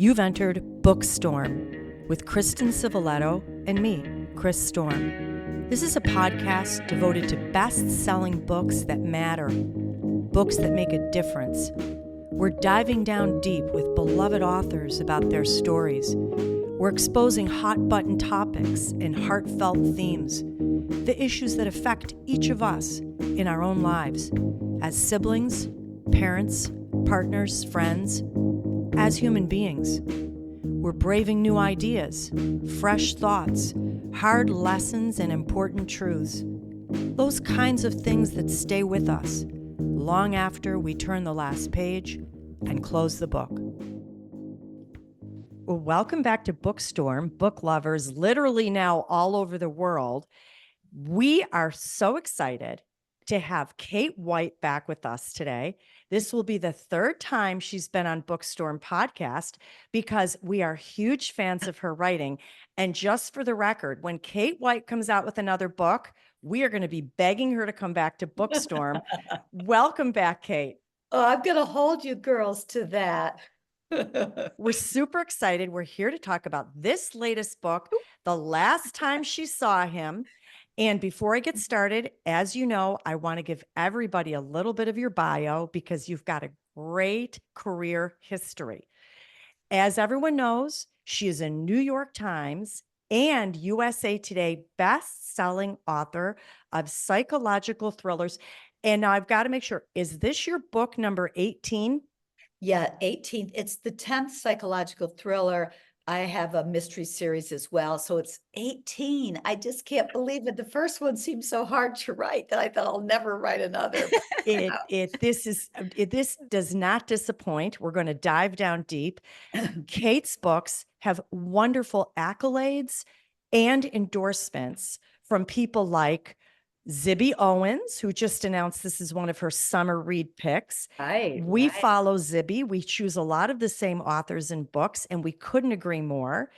You've entered BOOKSTORM with Kristen Civiletto and me, Chris Storm. This is a podcast devoted to best-selling books that matter, books that make a difference. We're diving down deep with beloved authors about their stories. We're exposing hot-button topics and heartfelt themes, the issues that affect each of us in our own lives, as siblings, parents, partners, friends, as human beings. We're braving new ideas, fresh thoughts, hard lessons, and important truths. Those kinds of things that stay with us long after we turn the last page and close the book. Well, welcome back to BOOKSTORM, book lovers literally now all over the world. We are so excited to have Kate White back with us today. This will be the third time she's been on BOOKSTORM podcast because we are huge fans of her writing. And just for the record, when Kate White comes out with another book, we are going to be begging her to come back to BOOKSTORM. Welcome back, Kate. Oh, I'm going to hold you girls to that. We're super excited. We're here to talk about this latest book, The Last Time She Saw Him. And before I get started, as you know, I want to give everybody a little bit of your bio because you've got a great career history. As everyone knows, she is a New York Times and USA Today best-selling author of psychological thrillers. And now I've got to make sure, is this your book number 18? Yeah, 18. It's the 10th psychological thriller. I have a mystery series as well. So it's 18. I just can't believe it. The first one seemed so hard to write that I thought I'll never write another. This does not disappoint. We're going to dive down deep. Kate's books have wonderful accolades and endorsements from people like Zibby Owens, who just announced this is one of her summer read picks. We follow Zibby. We choose a lot of the same authors and books, and we couldn't agree more.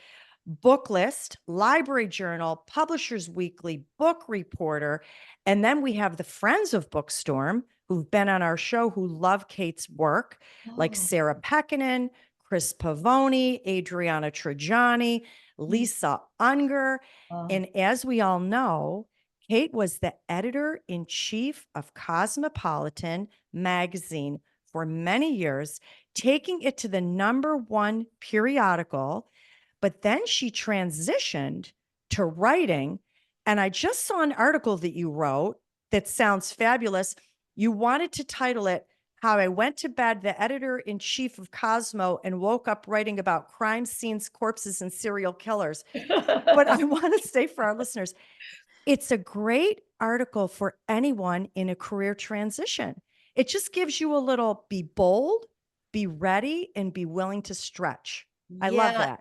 Booklist, Library Journal, Publishers Weekly, Book Reporter, and then we have the friends of BOOKSTORM who've been on our show who love Kate's work, like Sarah Pekkanen, Chris Pavoni, Adriana Trajani, Lisa Unger. And as we all know, Kate was the editor-in-chief of Cosmopolitan magazine for many years, taking it to the #1 periodical. But then she transitioned to writing. And I just saw an article that you wrote that sounds fabulous. You wanted to title it, How I Went to Bed, the Editor-in-Chief of Cosmo, and Woke Up Writing About Crime Scenes, Corpses, and Serial Killers. But I want to say for our listeners, it's a great article for anyone in a career transition. It just gives you a little be bold, be ready, and be willing to stretch. I love that.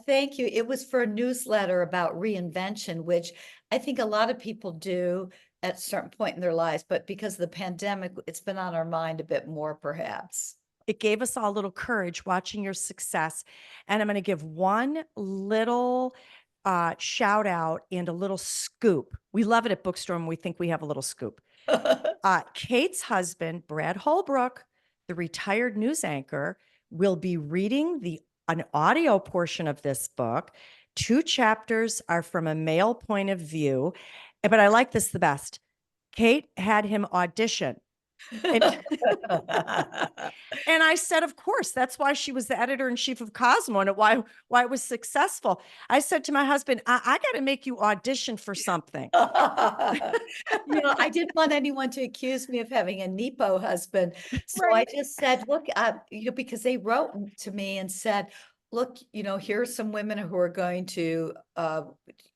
Thank you. It was for a newsletter about reinvention, which I think a lot of people do at a certain point in their lives, but because of the pandemic, it's been on our mind a bit more, perhaps. It gave us all a little courage watching your success. And I'm going to give one little shout out and a little scoop. We love it at BOOKSTORM. We think we have a little scoop. Kate's husband, Brad Holbrook, the retired news anchor, will be reading an audio portion of this book. 2 chapters are from a male point of view, but I like this the best. Kate had him audition. And I said, of course, that's why she was the editor-in-chief of Cosmo and why it was successful. I said to my husband, I got to make you audition for something. I didn't want anyone to accuse me of having a Nepo husband. So Right. I just said, look, because they wrote to me and said, look, here are some women who are going to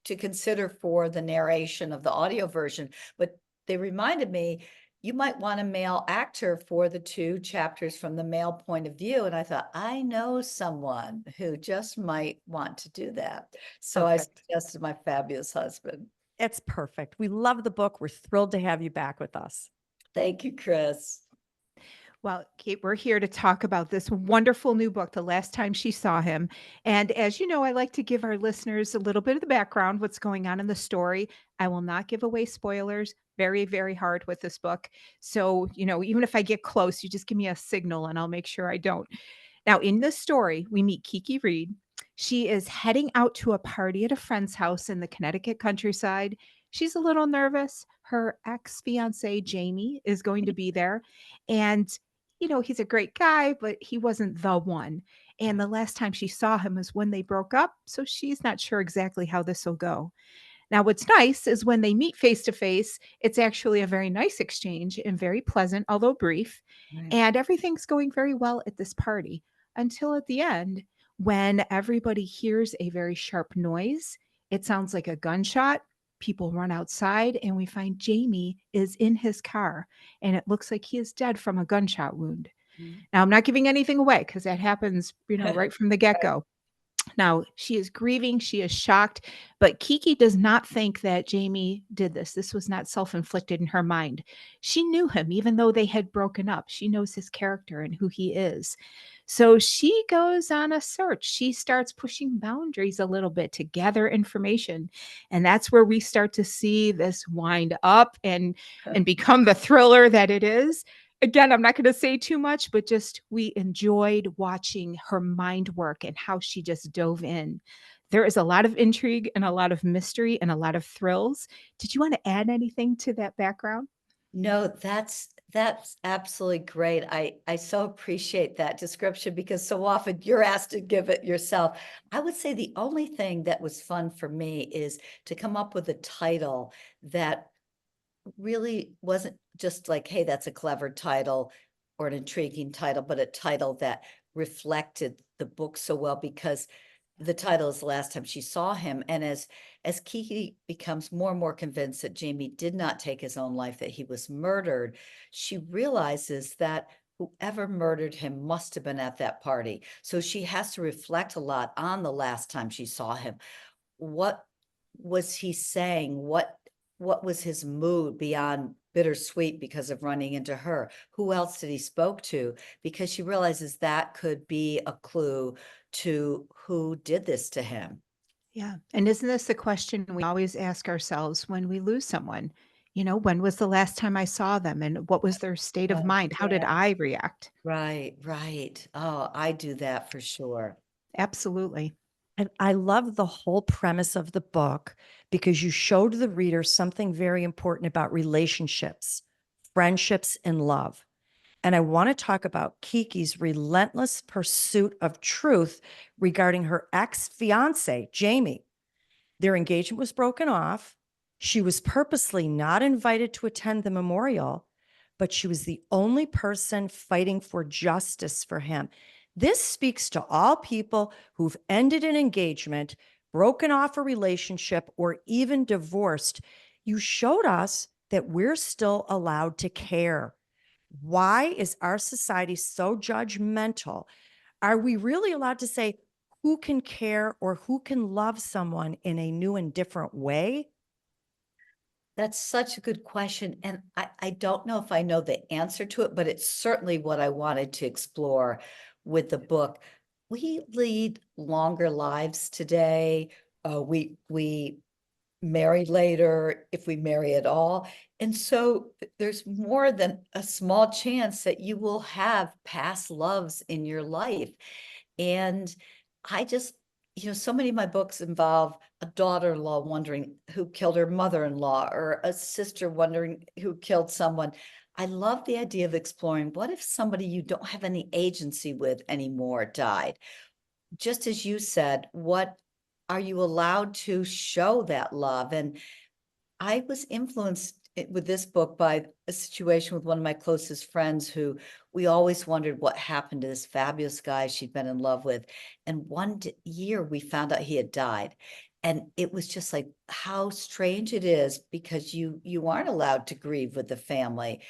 consider for the narration of the audio version. But they reminded me, you might want a male actor for the 2 chapters from the male point of view. And I thought, I know someone who just might want to do that. So Perfect. I suggested my fabulous husband. It's perfect. We love the book. We're thrilled to have you back with us. Thank you, Chris. Well, Kate, we're here to talk about this wonderful new book, The Last Time She Saw Him. And as you know, I like to give our listeners a little bit of the background, what's going on in the story. I will not give away spoilers. Very, very hard with this book. So, even if I get close, you just give me a signal and I'll make sure I don't. Now, in this story, we meet Kiki Reed. She is heading out to a party at a friend's house in the Connecticut countryside. She's a little nervous. Her ex fiance, Jamie, is going to be there. And, he's a great guy, but he wasn't the one. And the last time she saw him was when they broke up. So she's not sure exactly how this will go. Now, what's nice is when they meet face to face, it's actually a very nice exchange and very pleasant, although brief. Right. And everything's going very well at this party until at the end, when everybody hears a very sharp noise. It sounds like a gunshot. People run outside, and we find Jamie is in his car, and it looks like he is dead from a gunshot wound. Mhm. Now, I'm not giving anything away because that happens, right from the get Right. go. Now, she is grieving, she is shocked, but Kiki does not think that Jamie did this. This was not self-inflicted in her mind. She knew him even though they had broken up. She knows his character and who he is. So she goes on a search. She starts pushing boundaries a little bit to gather information. And that's where we start to see this wind up and become the thriller that it is. Again, I'm not going to say too much, but just we enjoyed watching her mind work and how she just dove in. There is a lot of intrigue and a lot of mystery and a lot of thrills. Did you want to add anything to that background? No, that's absolutely great. I so appreciate that description because so often you're asked to give it yourself. I would say the only thing that was fun for me is to come up with a title that really wasn't just like, hey, that's a clever title or an intriguing title, but a title that reflected the book so well because the title is the last time she saw him. And as Kiki becomes more and more convinced that Jamie did not take his own life, that he was murdered, she realizes that whoever murdered him must have been at that party. So she has to reflect a lot on the last time she saw him. What was he saying? What was his mood beyond bittersweet because of running into her? Who else did he spoke to? Because she realizes that could be a clue to who did this to him. Yeah. And isn't this the question we always ask ourselves when we lose someone? When was the last time I saw them and what was their state of Right. mind? How did Yeah. I react? Right, right. Oh, I do that for sure. Absolutely. And I love the whole premise of the book because you showed the reader something very important about relationships, friendships, and love. And I want to talk about Kiki's relentless pursuit of truth regarding her ex fiance, Jamie. Their engagement was broken off. She was purposely not invited to attend the memorial, but she was the only person fighting for justice for him. This speaks to all people who've ended an engagement, broken off a relationship, or even divorced. You showed us that we're still allowed to care. Why is our society so judgmental? Are we really allowed to say who can care or who can love someone in a new and different way? That's such a good question. And I don't know if I know the answer to it, but it's certainly what I wanted to explore with the book. We lead longer lives today. We marry later if we marry at all. And so there's more than a small chance that you will have past loves in your life. And I just, so many of my books involve a daughter-in-law wondering who killed her mother-in-law or a sister wondering who killed someone. I love the idea of exploring what if somebody you don't have any agency with anymore died? Just as you said, what are you allowed to show that love? And I was influenced with this book by a situation with one of my closest friends who we always wondered what happened to this fabulous guy she'd been in love with. And one year we found out he had died. And it was just like how strange it is because you aren't allowed to grieve with the family.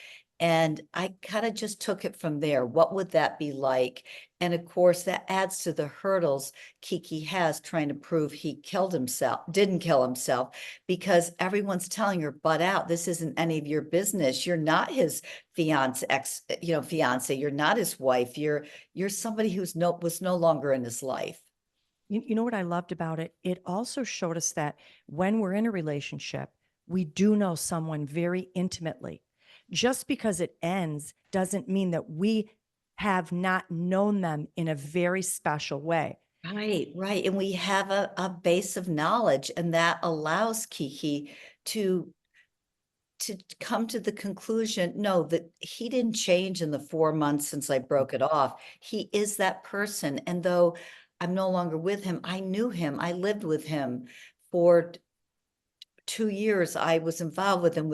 And I kind of just took it from there. What would that be like? And of course, that adds to the hurdles Kiki has trying to prove he killed himself, didn't kill himself, because everyone's telling her, butt out. This isn't any of your business. You're not his fiance. You're not his wife. You're somebody was no longer in his life. You know what I loved about it? It also showed us that when we're in a relationship, we do know someone very intimately. Just because it ends doesn't mean that we have not known them in a very special way. Right, right. And we have a base of knowledge, and that allows Kiki to come to the conclusion, no, that he didn't change in the 4 months since I broke it off. He is that person. And though I'm no longer with him, I knew him. I lived with him for 2 years. I was involved with him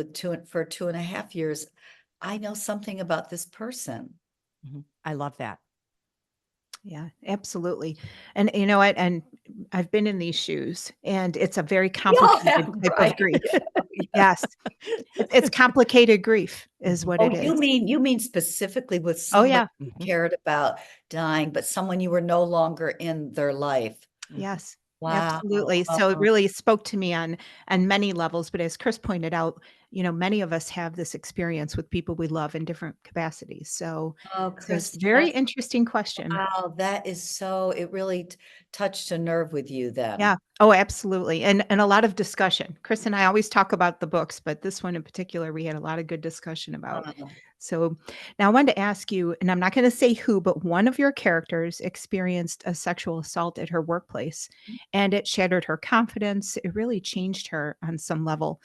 for 2.5 years. I know something about this person. I love that. Yeah, absolutely. And you know what? And I've been in these shoes, and it's a very complicated type of Right. grief. Yeah. Yes, it's complicated grief is what Oh, it is. you mean specifically with Oh, somebody yeah. you Mhm. cared about dying, but someone you were no longer in their life. Yes, Wow. absolutely. So it really spoke to me on many levels, but as Chris pointed out, many of us have this experience with people we love in different capacities. Oh, So it's Chris, a very interesting question. wow, that is so, it really touched a nerve with you then. Yeah. Oh, absolutely. And a lot of discussion. Chris and I always talk about the books, but this one in particular, we had a lot of good discussion about. Wow. So now I wanted to ask you, and I'm not going to say who, but one of your characters experienced a sexual assault at her workplace, and it shattered her confidence. It really changed her on some level.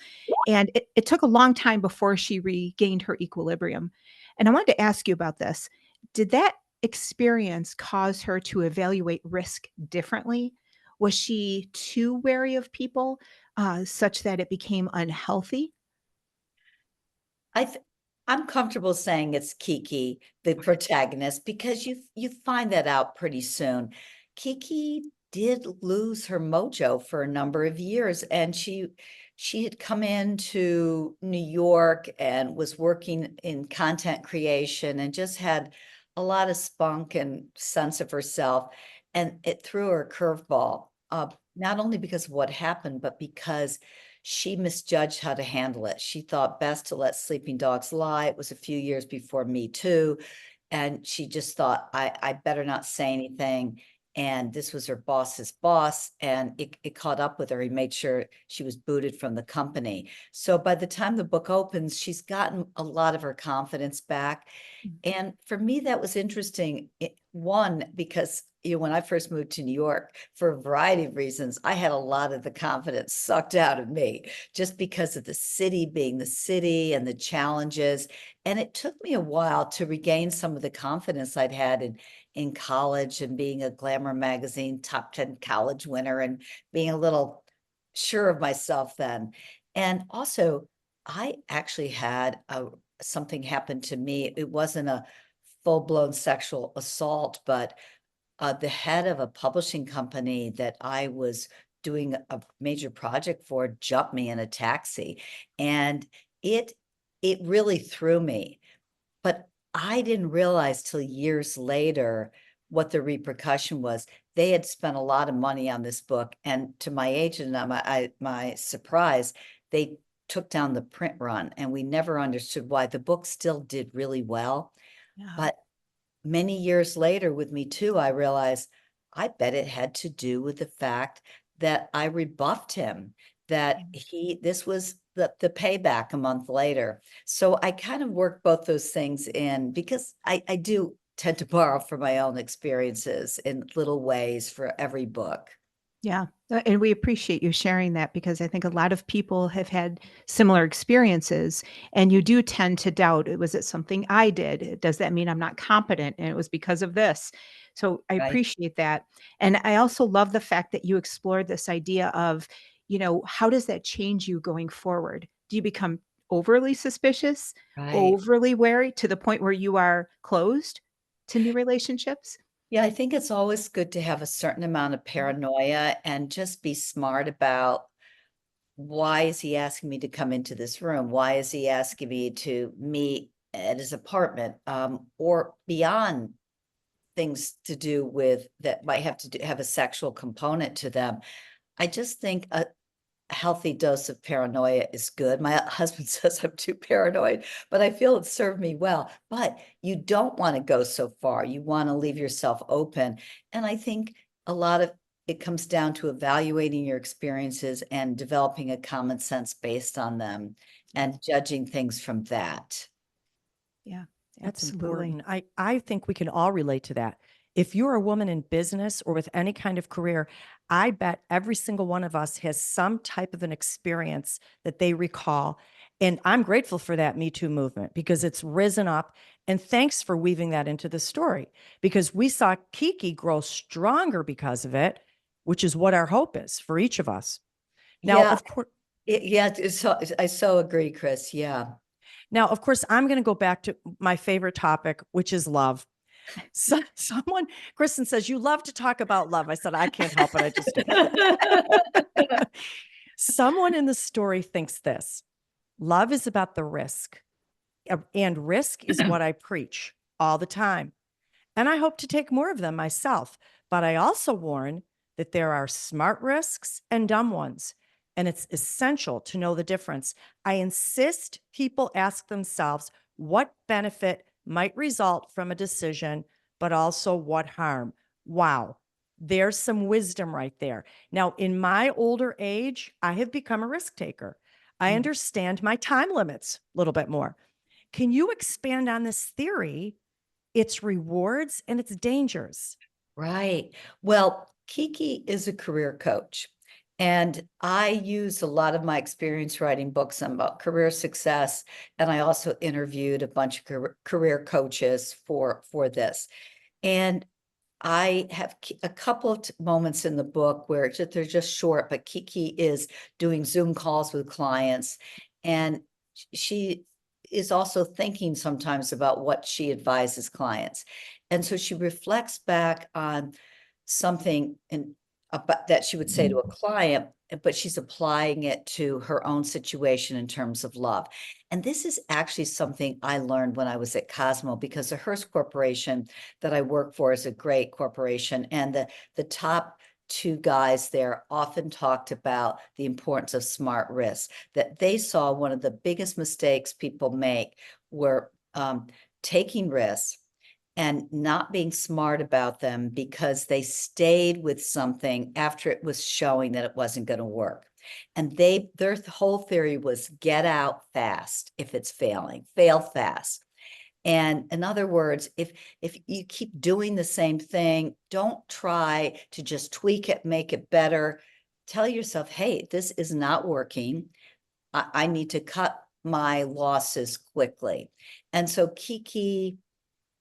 And it took a long time before she regained her equilibrium. And I wanted to ask you about this. Did that experience cause her to evaluate risk differently? Was she too wary of people, such that it became unhealthy? I th I'm comfortable saying it's Kiki, the protagonist, because you find that out pretty soon. Kiki did lose her mojo for a number of years, and she had come into New York and was working in content creation and just had a lot of spunk and sense of herself, and it threw her a curveball, not only because of what happened, but because she misjudged how to handle it. She thought best to let sleeping dogs lie. It was a few years before Me Too. And she just thought, I better not say anything. And this was her boss's boss. And it caught up with her. He made sure she was booted from the company. So by the time the book opens, she's gotten a lot of her confidence back. And for me, that was interesting. One, because when I first moved to New York, for a variety of reasons, I had a lot of the confidence sucked out of me just because of the city being the city and the challenges. And it took me a while to regain some of the confidence I'd had in college and being a Glamour magazine top 10 college winner and being a little sure of myself then. And also, I actually had something happen to me. It wasn't a full-blown sexual assault, but the head of a publishing company that I was doing a major project for jumped me in a taxi, and it it really threw me. But I didn't realize till years later what the repercussion was. They had spent a lot of money on this book, and to my agent and my surprise, they took down the print run, and we never understood why. The book still did really well, Yeah. but many years later with Me Too, I realized I bet it had to do with the fact that I rebuffed him, that this was the payback a month later. So I kind of work both those things in because I do tend to borrow from my own experiences in little ways for every book. Yeah, and we appreciate you sharing that because I think a lot of people have had similar experiences, and you do tend to doubt, was it something I did? Does that mean I'm not competent? And it was because of this. So I Right, appreciate that. And I also love the fact that you explored this idea of, how does that change you going forward? Do you become overly suspicious, right. overly wary to the point where you are closed to new relationships? Yeah, I think it's always good to have a certain amount of paranoia and just be smart about why is he asking me to come into this room? Why is he asking me to meet at his apartment? Or beyond things to do with that might have to have a sexual component to them. I just think a healthy dose of paranoia is good. My husband says I'm too paranoid, but I feel it served me well. But you don't want to go so far. You want to leave yourself open. And I think a lot of it comes down to evaluating your experiences and developing a common sense based on them and judging things from that. Yeah. That's Absolutely. important. I think we can all relate to that. If you're a woman in business or with any kind of career, I bet every single one of us has some type of an experience that they recall. And I'm grateful for that Me Too movement because it's risen up. And thanks for weaving that into the story because we saw Kiki grow stronger because of it, which is what our hope is for each of us. Now, Yeah, of course, yeah, I so agree, Chris. Yeah. I'm going to go back to my favorite topic, which is love. So, someone, Kristen says, you love to talk about love. I said, I can't help it. I just do. Someone in the story thinks this love is about the risk, and risk is what I preach all the time. And I hope to take more of them myself. But I also warn that there are smart risks and dumb ones. And it's essential to know the difference. I insist people ask themselves what benefit might result from a decision, but also what harm. Wow. There's some wisdom right there. Now, in my older age, I have become a risk taker. I Mm. understand my time limits a little bit more. Can you expand on this theory, its rewards and its dangers? Right. Well, Kiki is a career coach, and I use a lot of my experience writing books about career success. And I also interviewed a bunch of career coaches for this. And I have a couple of moments in the book where they're just short, but Kiki is doing Zoom calls with clients, and she is also thinking sometimes about what she advises clients. And so she reflects back on something about that she would say to a client, but she's applying it to her own situation in terms of love. And this is actually something I learned when I was at Cosmo, because the Hearst Corporation that I work for is a great corporation. And the top two guys there often talked about the importance of smart risk, that they saw one of the biggest mistakes people make were taking risks and not being smart about them because they stayed with something after it was showing that it wasn't going to work. And their whole theory was get out fast if it's failing, fail fast. And in other words, if you keep doing the same thing, don't try to just tweak it, make it better. Tell yourself, hey, this is not working. I need to cut my losses quickly. And so Kiki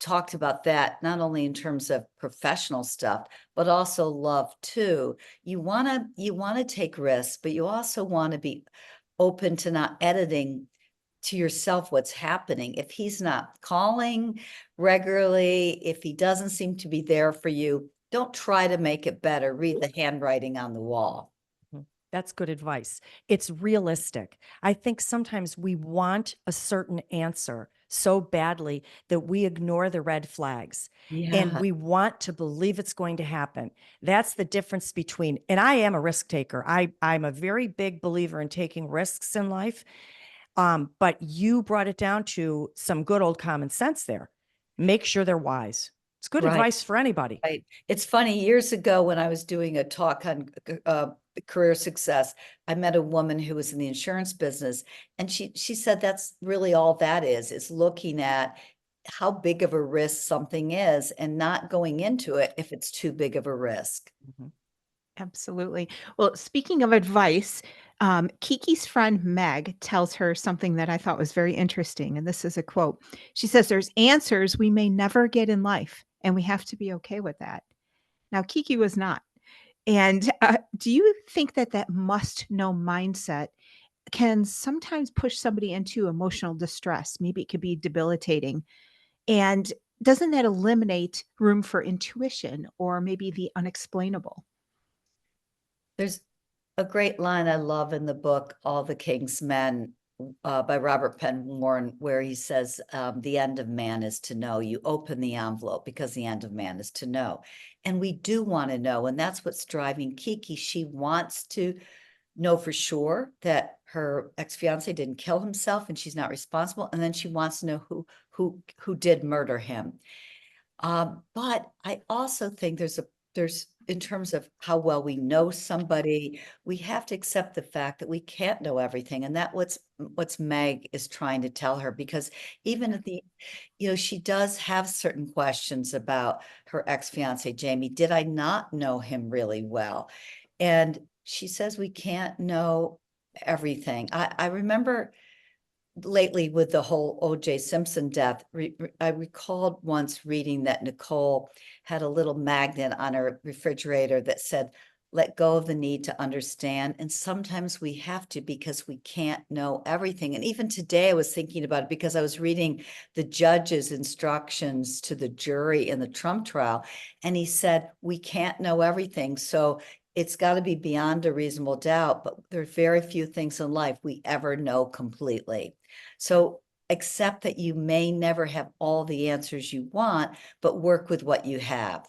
talked about that not only in terms of professional stuff, but also love too. You want to take risks, but you also want to be open to not editing to yourself what's happening. If he's not calling regularly, if he doesn't seem to be there for you, don't try to make it better. Read the handwriting on the wall. That's good advice. It's realistic. I think sometimes we want a certain answer so badly that we ignore the red flags and Yeah. we want to believe it's going to happen. That's the difference between, and I am a risk taker. I'm a very big believer in taking risks in life. But you brought it down to some good old common sense there. Make sure they're wise. It's good Right. advice for anybody. Right. It's funny, years ago when I was doing a talk on career success, I met a woman who was in the insurance business, and she said that's really all that is looking at how big of a risk something is and not going into it if it's too big of a risk. Mhm. Absolutely. Well, speaking of advice, Kiki's friend Meg tells her something that I thought was very interesting. And this is a quote. She says, "There's answers we may never get in life, and we have to be okay with that." Now, Kiki was not. And do you think that that must know mindset can sometimes push somebody into emotional distress? Maybe it could be debilitating. And doesn't that eliminate room for intuition or maybe the unexplainable? There's a great line I love in the book, All the King's Men, by Robert Penn Warren, where he says, the end of man is to know. You open the envelope because the end of man is to know. And we do want to know. And that's what's driving Kiki. She wants to know for sure that her ex-fiance didn't kill himself and she's not responsible. And then she wants to know who did murder him. But I also think there's in terms of how well we know somebody, we have to accept the fact that we can't know everything. And that what's Meg is trying to tell her, because even at the, she does have certain questions about her ex-fiance, Jamie. Did I not know him really well? And she says we can't know everything. I remember lately with the whole O.J. Simpson death, I recalled once reading that Nicole had a little magnet on her refrigerator that said, let go of the need to understand. And sometimes we have to, because we can't know everything. And even today I was thinking about it because I was reading the judge's instructions to the jury in the Trump trial. And he said, we can't know everything. So it's got to be beyond a reasonable doubt, but there are very few things in life we ever know completely. So accept that you may never have all the answers you want, but work with what you have.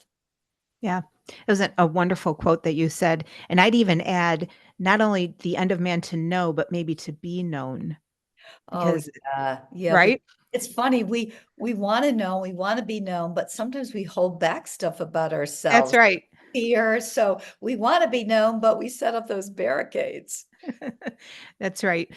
Yeah. It was a wonderful quote that you said. And I'd even add not only the end of man to know, but maybe to be known. Oh, Because, yeah. right? It's funny. We want to know, we want to be known, but sometimes we hold back stuff about That's ourselves. right. Fear. So we want to be known, but we set up those barricades. That's right.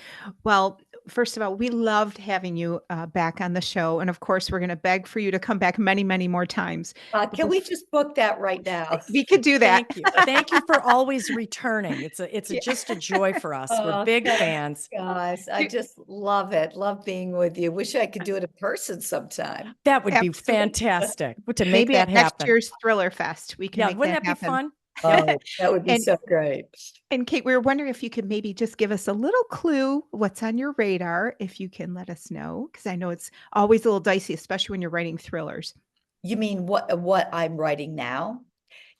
Well, first of all, we loved having you back on the show. And of course, we're going to beg for you to come back many, many more times. But Can we just book that right now? we could do that. Thank you. Thank you for always returning. Yeah. Just a joy for us. We're Oh, big thanks, fans. guys. I You- just love it. Love being with you. Wish I could do it in person sometime. That would be Absolutely. fantastic to make Maybe that at next happen. year's Thriller Fest, we can Yeah, make wouldn't that that be happen. fun? Oh, that would be And so great. and Kate, we were wondering if you could maybe just give us a little clue what's on your radar, if you can let us know, because I know it's always a little dicey, especially when you're writing thrillers You mean what I'm writing now?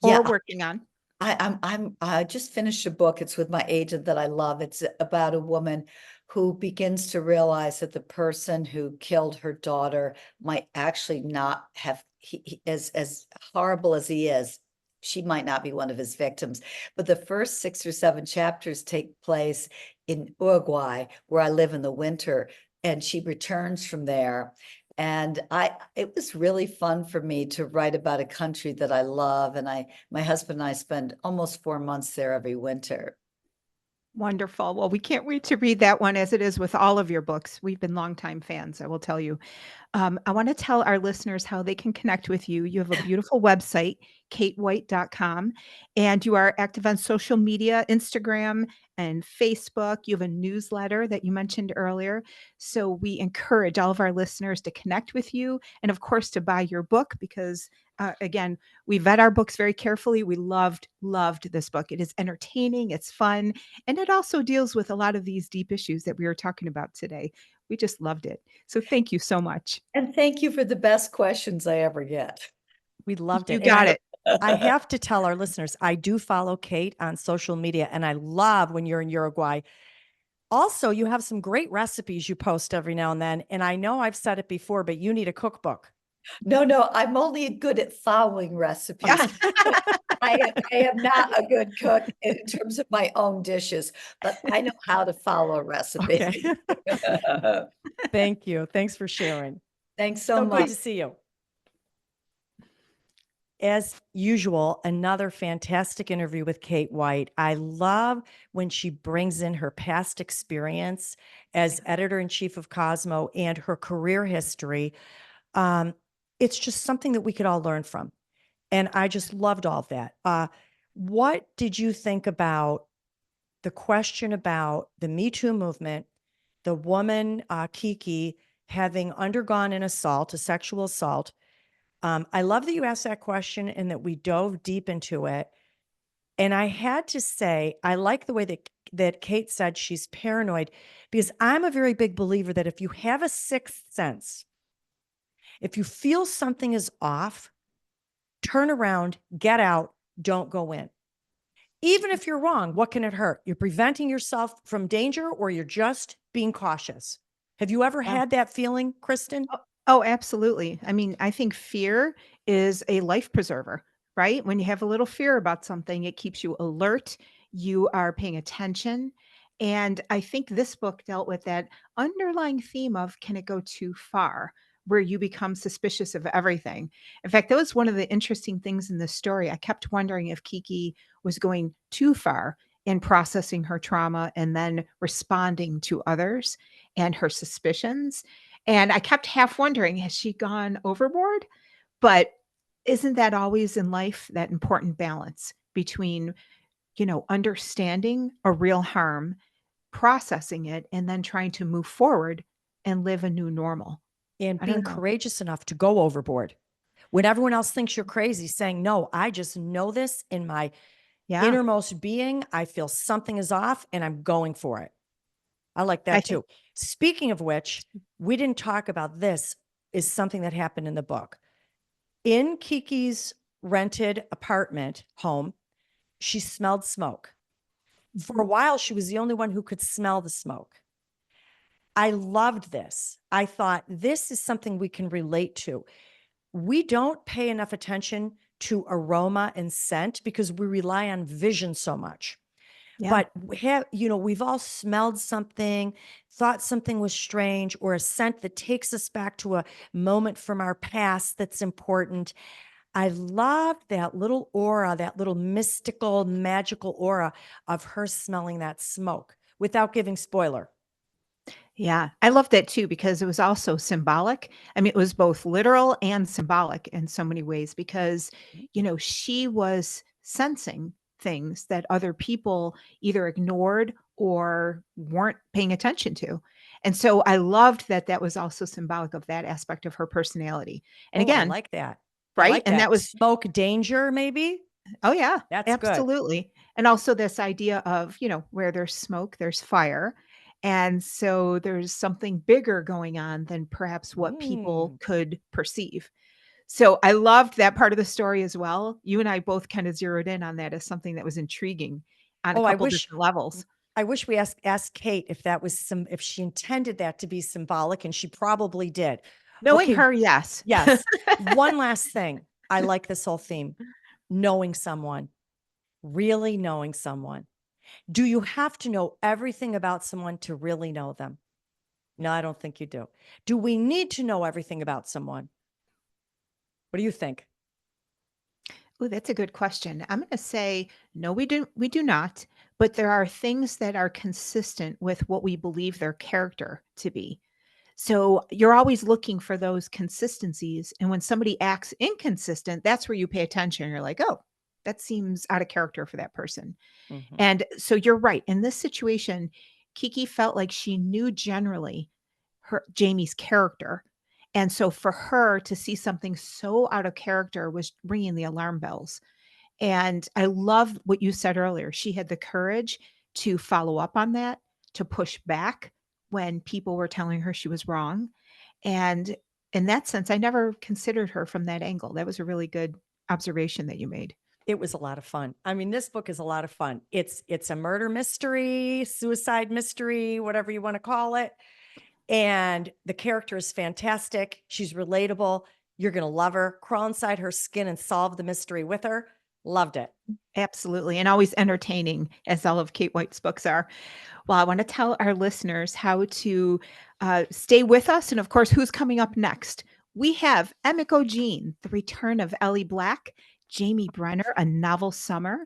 or Yeah, working on. I just finished a book. It's with my agent that I love. It's about a woman who begins to realize that the person who killed her daughter might actually not have as horrible as he is. She might not be one of his victims. But the first 6 or 7 chapters take place in Uruguay, where I live in the winter, and she returns from there. And it was really fun for me to write about a country that I love. And my husband and I spend almost 4 months there every winter. Wonderful. Well, we can't wait to read that one as it is with all of your books. We've been longtime fans, I will tell you. I want to tell our listeners how they can connect with you. You have a beautiful website, katewhite.com, and you are active on social media, Instagram and Facebook. You have a newsletter that you mentioned earlier. So we encourage all of our listeners to connect with you and, of course, to buy your book because, again, we vet our books very carefully. We loved this book. It is entertaining, it's fun, and it also deals with a lot of these deep issues that we were talking about today. We just loved it. So thank you so much. And thank you for the best questions I ever get. We loved You it. got it. I have to tell our listeners, I do follow Kate on social media, and I love when you're in Uruguay. Also, you have some great recipes you post every now and then. And I know I've said it before, but you need a cookbook. No, I'm only good at following recipes. I am not a good cook in terms of my own dishes, but I know how to follow a recipe. Okay. Thank you. Thanks for sharing. Thanks so So good much. to see you. As usual, another fantastic interview with Kate White. I love when she brings in her past experience as editor-in-chief of Cosmo and her career history. It's just something that we could all learn from. And I just loved all of that. What did you think about the question about the Me Too movement, the woman, Kiki, having undergone an assault, a sexual assault? I love that you asked that question and that we dove deep into it. And I had to say, I like the way that Kate said she's paranoid, because I'm a very big believer that if you have a sixth sense, if you feel something is off, turn around, get out, don't go in. Even if you're wrong, what can it hurt? You're preventing yourself from danger, or you're just being cautious. Have you ever Yeah. had that feeling, Kristen? Oh, absolutely. I mean, I think fear is a life preserver, right? When you have a little fear about something, it keeps you alert, you are paying attention. And I think this book dealt with that underlying theme of can it go too far, where you become suspicious of everything. In fact, that was one of the interesting things in this story. I kept wondering if Kiki was going too far in processing her trauma and then responding to others and her suspicions. And I kept half wondering, has she gone overboard? But isn't that always in life that important balance between, understanding a real harm, processing it, and then trying to move forward and live a new normal? And I being don't know. courageous enough to go overboard when everyone else thinks you're crazy, saying, no, I just know this in my Yeah, innermost being. I feel something is off and I'm going for it. I like I that think too. Speaking of which, we didn't talk about this, is something that happened in the book. In Kiki's rented apartment home, she smelled smoke. For a Mhm. while, she was the only one who could smell the smoke. I loved this. I thought this is something we can relate to. We don't pay enough attention to aroma and scent because we rely on vision so much. Yeah. But we have, we've all smelled something, thought something was strange, or a scent that takes us back to a moment from our past that's important. I loved that little aura, that little mystical, magical aura of her smelling that smoke without giving spoiler. Yeah, I love that too because it was also symbolic. I mean, it was both literal and symbolic in so many ways because, she was sensing things that other people either ignored or weren't paying attention to. And so I loved that that was also symbolic of that aspect of her personality. And Oh, I again, like that. I right? like And that that. was Smoke danger, maybe? oh, yeah, That's good. absolutely. And also this idea of, where there's smoke, there's fire. And so there's something bigger going on than perhaps what people Mm. could perceive. So I loved that part of the story as well. You and I both kind of zeroed in on that as something that was intriguing on a Oh, couple different levels. I wish we asked Kate if that was if she intended that to be symbolic, and she probably did. Knowing Okay, her, yes. yes. One last thing. I like this whole theme. Knowing someone, really knowing someone. Do you have to know everything about someone to really know them? No, I don't think you do. Do we need to know everything about someone? What do you think? Oh, that's a good question. I'm going to say no, we do not, but there are things that are consistent with what we believe their character to be. So you're always looking for those consistencies. And when somebody acts inconsistent, that's where you pay attention. You're like, oh, that seems out of character for that person. Mhm. And so you're right. In this situation, Kiki felt like she knew generally her Jamie's character. And so for her to see something so out of character was ringing the alarm bells. And I love what you said earlier. She had the courage to follow up on that, to push back when people were telling her she was wrong. And in that sense, I never considered her from that angle. That was a really good observation that you made. It was a lot of fun. I mean, this book is a lot of fun. It's a murder mystery, suicide mystery, whatever you want to call it. And the character is fantastic. She's relatable. You're going to love her. Crawl inside her skin and solve the mystery with her. Loved it. Absolutely. And always entertaining, as all of Kate White's books are. Well, I want to tell our listeners how to stay with us. And of course, who's coming up next? We have Emiko Jean, The Return of Ellie Black, Jamie Brenner, A Novel Summer,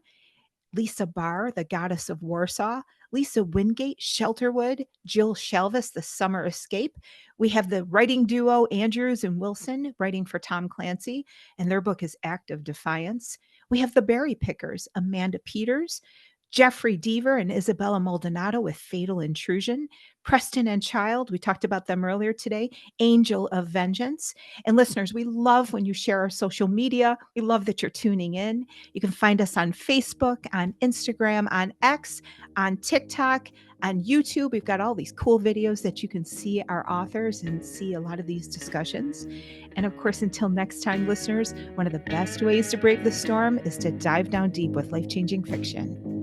Lisa Barr, The Goddess of Warsaw, Lisa Wingate, Shelterwood, Jill Shelvis, The Summer Escape. We have the writing duo Andrews and Wilson writing for Tom Clancy, and their book is Act of Defiance. We have the Berry Pickers, Amanda Peters, Jeffrey Deaver and Isabella Maldonado with Fatal Intrusion, Preston and Child, we talked about them earlier today, Angel of Vengeance. And listeners, we love when you share our social media. We love that you're tuning in. You can find us on Facebook, on Instagram, on X, on TikTok, on YouTube. We've got all these cool videos that you can see our authors and see a lot of these discussions. And of course, until next time, listeners, one of the best ways to brave the storm is to dive down deep with life changing fiction.